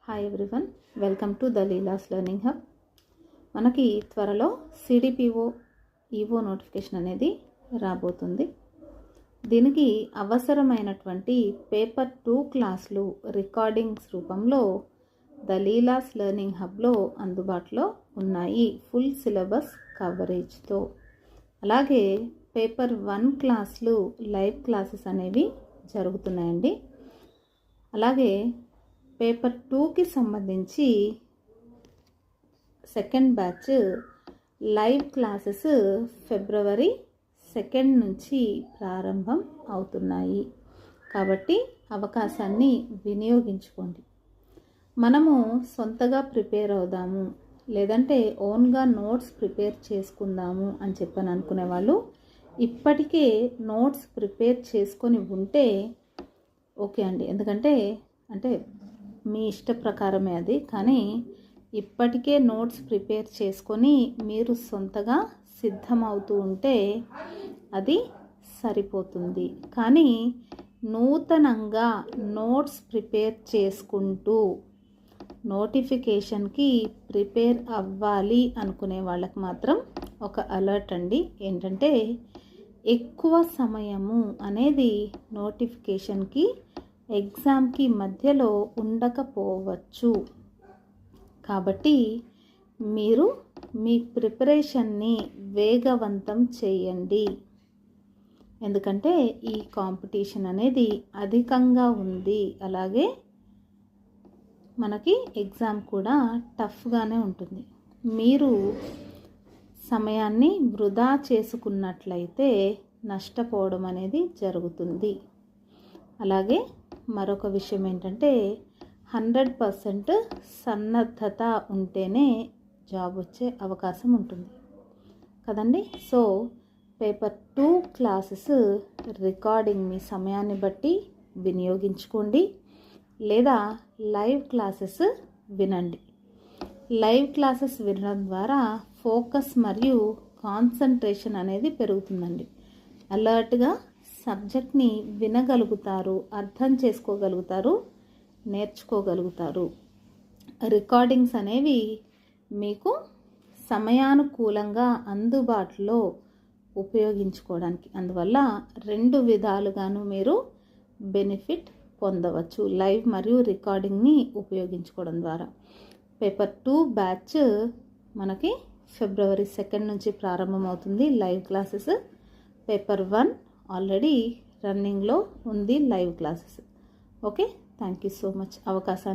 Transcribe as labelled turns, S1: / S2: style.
S1: Hi everyone, welcome to the Leela's learning hub. మనకి త్వరలో CDPO EO notification అనేది రాబోతుంది. దీనికి అవసరమైనటువంటి పేపర్ 2 క్లాసులు రికార్డింగ్స్ రూపంలో ద లీలాస్ లెర్నింగ్ హబ్లో అందుబాటులో ఉన్నాయి, ఫుల్ సిలబస్ కవరేజ్తో. అలాగే పేపర్ 1 క్లాసులు లైవ్ క్లాసెస్ అనేవి జరుగుతున్నాయండి. అలాగే పేపర్ 2కి సంబంధించి సెకండ్ బ్యాచ్ లైవ్ క్లాసెస్ ఫిబ్రవరి 2 నుంచి ప్రారంభం అవుతున్నాయి. కాబట్టి అవకాశాన్ని వినియోగించుకోండి. మనము సొంతగా ప్రిపేర్ అవుదాము, లేదంటే ఓన్గా నోట్స్ ప్రిపేర్ చేసుకుందాము అని చెప్పని అనుకునే వాళ్ళు ఇప్పటికే నోట్స్ ప్రిపేర్ చేసుకొని ఉంటే ఓకే అండి. ఎందుకంటే మీ ఇష్ట ప్రకారమే అది, కానీ ఇప్పటికే నోట్స్ ప్రిపేర్ చేసుకొని మీరు సొంతగా సిద్ధమవుతూ ఉంటే అది సరిపోతుంది. కానీ నూతనంగా నోట్స్ ప్రిపేర్ చేసుకుంటూ నోటిఫికేషన్కి ప్రిపేర్ అవ్వాలి అనుకునే వాళ్ళకి మాత్రం ఒక అలర్ట్ అండి. ఏంటంటే ఎక్కువ సమయము అనేది నోటిఫికేషన్కి ఎగ్జామ్కి మధ్యలో ఉండకపోవచ్చు. కాబట్టి మీరు మీ ప్రిపరేషన్ని వేగవంతం చేయండి. ఎందుకంటే ఈ కాంపిటీషన్ అనేది అధికంగా ఉంది. అలాగే మనకి ఎగ్జామ్ కూడా టఫ్గానే ఉంటుంది. మీరు సమయాన్ని వృధా చేసుకున్నట్లయితే నష్టపోవడం అనేది జరుగుతుంది. అలాగే మరొక విషయం ఏంటంటే 100% సన్నద్ధత ఉంటేనే జాబ్ వచ్చే అవకాశం ఉంటుంది కదండి. సో పేపర్ 2 క్లాసెస్ రికార్డింగ్ మీ సమయాన్ని బట్టి వినియోగించుకోండి, లేదా లైవ్ క్లాసెస్ వినండి. లైవ్ క్లాసెస్ వినడం ద్వారా ఫోకస్ మరియు కాన్సన్ట్రేషన్ అనేది పెరుగుతుందండి. అలర్ట్గా సబ్జెక్ట్ని వినగలుగుతారు, అర్థం చేసుకోగలుగుతారు, నేర్చుకోగలుగుతారు. రికార్డింగ్స్ అనేవి మీకు సమయానుకూలంగా అందుబాటులో ఉపయోగించుకోవడానికి, అందువల్ల 2 విధాలుగాను మీరు బెనిఫిట్ పొందవచ్చు లైవ్ మరియు రికార్డింగ్ని ఉపయోగించుకోవడం ద్వారా. పేపర్ 2 బ్యాచ్ మనకి ఫిబ్రవరి 2 నుంచి ప్రారంభమవుతుంది లైవ్ క్లాసెస్. పేపర్ 1 ఆల్రెడీ రన్నింగ్లో ఉంది live classes. Okay, thank you so much అవకాశాన్ని